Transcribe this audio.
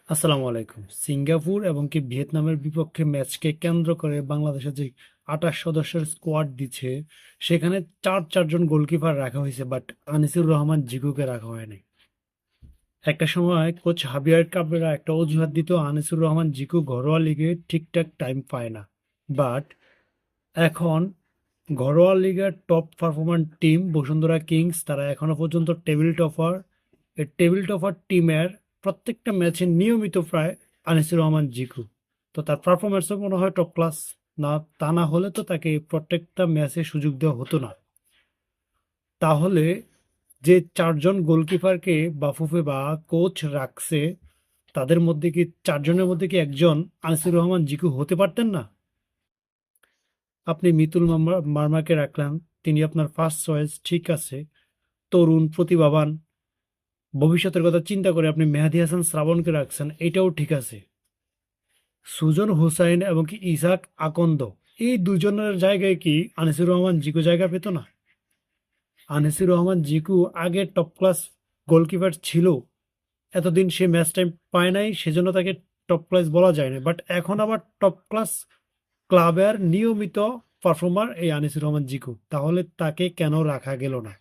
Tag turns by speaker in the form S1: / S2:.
S1: আসসালামু আলাইকুম। সিঙ্গাপুর এবং কি ভিয়েতনামের বিপক্ষে ম্যাচকে কেন্দ্র করে বাংলাদেশের যে ২৮ সদস্যের স্কোয়াড দিচ্ছে, সেখানে চারজন গোলকিপার রাখা হয়েছে, বাট আনিসুর রহমান জিকুকে রাখা হয়নি। একটা সময় কোচ হাবিয়ার কাবরেরা একটা অজুহাত দিত, আনিসুর রহমান জিকু ঘরোয়া লিগে ঠিকঠাক টাইম পায় না। বাট এখন ঘরোয়া লিগের টপ পারফরম্যার টিম বসুন্ধরা কিংস, তারা এখনো পর্যন্ত টেবিল টপার। এই টেবিল টপার টিমের প্রত্যেকটা ম্যাচে নিয়মিত প্রায় আনিসুর রহমান জিকু। তো তার পারফরমেন্সও মনে হয় টপ ক্লাস। না, তা না হলে তো তাকে প্রত্যেকটা ম্যাচে সুযোগ দেওয়া হতো না। তাহলে যে চারজন গোলকিপারকে বাফুফে বা কোচ রাখছে, তাদের মধ্যে কি চারজনের মধ্যে কি একজন আনিসুর রহমান জিকু হতে পারতেন না? আপনি মিতুল মার্মাকে রাখলেন, তিনি আপনার ফার্স্ট চয়েস, ঠিক আছে। তরুণ, প্রতিভাবান, ভবিষ্যতের কথা চিন্তা করে আপনি মেহেদী হাসান শ্রাবণকে রাখছেন, এটাও ঠিক আছে। সুজন হুসাইন এবং কি ইসাক আকন্দ, এই দুজনের জায়গায় কি আনিসুর রহমান জিকু জায়গা পেত না? আনিসুর রহমান জিকু আগে টপ ক্লাস গোলকিপার ছিল, এতদিন সে ম্যাচ টাইম পায় নাই, সেজন্য তাকে টপ ক্লাস বলা যায় না। বাট এখন আবার টপ ক্লাস ক্লাবের নিয়মিত পারফর্মার এই আনিসুর রহমান জিকু, তাহলে তাকে কেন রাখা গেল না?